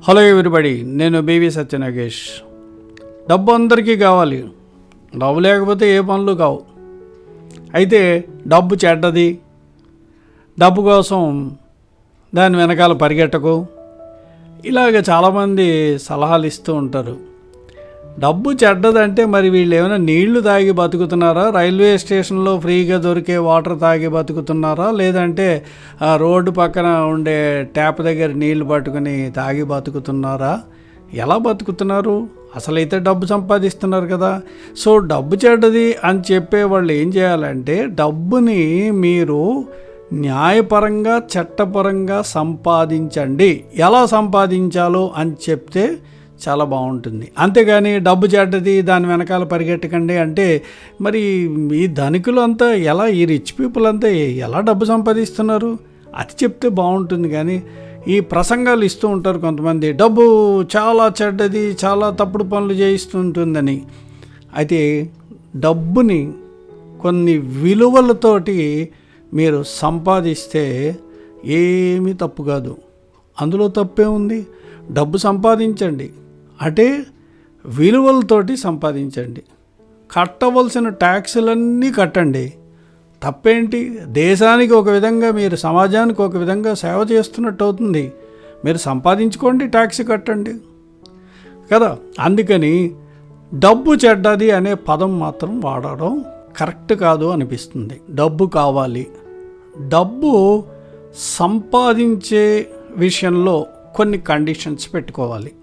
Hello everybody, నేను BV Satya Nagesh. డబ్బు అందరికీ కావాలి. డబ్బు లేకపోతే ఏ పనులు కావు. అయితే డబ్బు చెడ్డది, డబ్బు కోసం దాని వెనకాల పరిగెట్టకు, ఇలాగ చాలామంది సలహాలు ఇస్తూ ఉంటారు. డబ్బు చెడ్డదంటే మరి వీళ్ళు ఏమైనా నీళ్లు తాగి బతుకుతున్నారా? రైల్వే స్టేషన్లో ఫ్రీగా దొరికే వాటర్ తాగి బతుకుతున్నారా? లేదంటే ఆ రోడ్డు పక్కన ఉండే ట్యాప్ దగ్గర నీళ్లు పట్టుకుని తాగి బతుకుతున్నారా? ఎలా బతుకుతున్నారు? అసలైతే డబ్బు సంపాదిస్తున్నారు కదా. సో డబ్బు చెడ్డది అని చెప్పే వాళ్ళు ఏం చేయాలంటే, డబ్బుని మీరు న్యాయపరంగా చట్టపరంగా సంపాదించండి. ఎలా సంపాదించాలో అని చెప్తే చాలా బాగుంటుంది. అంతేగాని డబ్బు చెడ్డది, దాని వెనకాల పరిగెట్టకండి అంటే మరి ఈ ధనికులు అంతా ఎలా, ఈ రిచ్ పీపుల్ అంతా ఎలా డబ్బు సంపాదిస్తున్నారు అది చెప్తే బాగుంటుంది. కానీ ఈ ప్రసంగాలు ఇస్తూ ఉంటారు కొంతమంది, డబ్బు చాలా చెడ్డది, చాలా తప్పుడు పనులు చేయిస్తుంటుందని. అయితే డబ్బుని కొన్ని విలువలతోటి మీరు సంపాదిస్తే ఏమీ తప్పు కాదు. అందులో తప్పే ఉంది. డబ్బు సంపాదించండి అంటే విలువలతోటి సంపాదించండి. కట్టవలసిన ట్యాక్సులన్నీ కట్టండి. తప్పేంటి? దేశానికి ఒక విధంగా, మీరు సమాజానికి ఒక విధంగా సేవ చేస్తున్నట్టు అవుతుంది. మీరు సంపాదించుకోండి, ట్యాక్స్ కట్టండి కదా. అందుకని డబ్బు చెడ్డది అనే పదం మాత్రం వాడడం కరెక్ట్ కాదు అనిపిస్తుంది. డబ్బు కావాలి. డబ్బు సంపాదించే విషయంలో కొన్ని కండిషన్స్ పెట్టుకోవాలి.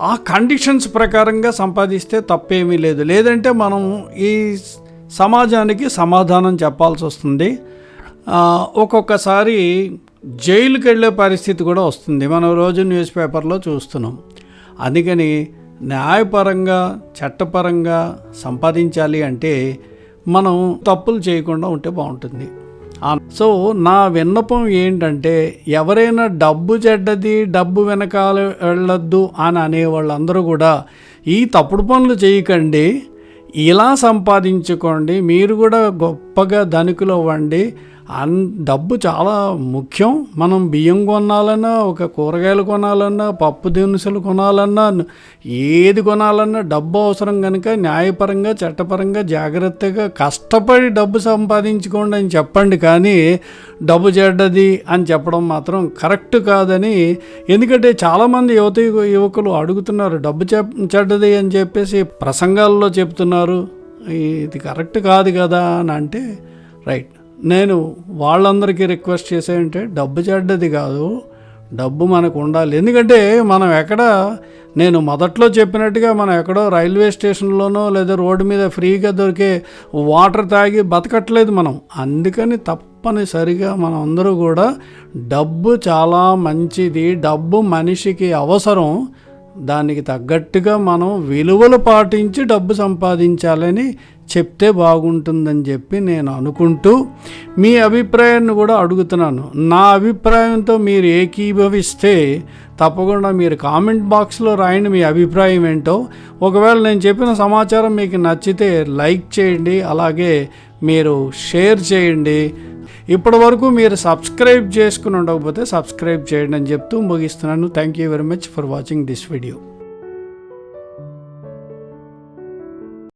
ఆ కండిషన్స్ ప్రకారంగా సంపాదిస్తే తప్పేమీ లేదు. లేదంటే మనం ఈ సమాజానికి సమాధానం చెప్పాల్సి వస్తుంది. ఒక్కొక్కసారి జైలుకి వెళ్ళే పరిస్థితి కూడా వస్తుంది. మనం రోజు న్యూస్ పేపర్లో చూస్తున్నాం. అందుకని న్యాయపరంగా చట్టపరంగా సంపాదించాలి అంటే మనం తప్పులు చేయకుండా ఉంటే బాగుంటుంది. సో నా విన్నపం ఏంటంటే, ఎవరైనా డబ్బు చెడ్డది, డబ్బు వెనకాల వెళ్ళొద్దు అని అనేవాళ్ళందరూ కూడా ఈ తప్పుడు పనులు చేయకండి, ఇలా సంపాదించుకోండి, మీరు కూడా గొప్పగా ధనికులు అవ్వండి. డబ్బు చాలా ముఖ్యం. మనం బియ్యం కొనాలన్నా, ఒక కూరగాయలు కొనాలన్నా, పప్పు దినుసులు కొనాలన్నా, ఏది కొనాలన్నా డబ్బు అవసరం కనుక న్యాయపరంగా చట్టపరంగా జాగ్రత్తగా కష్టపడి డబ్బు సంపాదించుకోండి అని చెప్పండి. కానీ డబ్బు చెడ్డది అని చెప్పడం మాత్రం కరెక్ట్ కాదని. ఎందుకంటే చాలామంది యువకులు అడుగుతున్నారు, డబ్బు చెడ్డది అని చెప్పేసి ప్రసంగాల్లో చెప్తున్నారు. ఇది కరెక్ట్ కాదు కదా అని అంటే రైట్. నేను వాళ్ళందరికీ రిక్వెస్ట్ చేసేయంటే, డబ్బు చెడ్డది కాదు, డబ్బు మనకు ఉండాలి. ఎందుకంటే మనం నేను మొదట్లో చెప్పినట్టుగా మనం ఎక్కడో రైల్వే స్టేషన్లోనో లేదా రోడ్డు మీద ఫ్రీగా దొరికే వాటర్ తాగి బతకట్లేదు మనం. అందుకని తప్పనిసరిగా మనం అందరూ కూడా డబ్బు చాలా మంచిది, డబ్బు మనిషికి అవసరం, దానికి తగ్గట్టుగా మనం విలువలు పాటించి డబ్బు సంపాదించాలని చెప్తే బాగుంటుందని చెప్పి నేను అనుకుంటూ మీ అభిప్రాయాన్ని కూడా అడుగుతున్నాను. నా అభిప్రాయంతో మీరు ఏకీభవిస్తే తప్పకుండా మీరు కామెంట్ బాక్స్లో రాయండి మీ అభిప్రాయం ఏంటో. ఒకవేళ నేను చెప్పిన సమాచారం మీకు నచ్చితే లైక్ చేయండి, అలాగే మీరు షేర్ చేయండి. ఇప్పటి వరకు మీరు సబ్స్క్రైబ్ చేసుకుని ఉండకపోతే సబ్స్క్రైబ్ చేయండి అని చెప్తూ ముగిస్తున్నాను. Thank you very much for watching this video.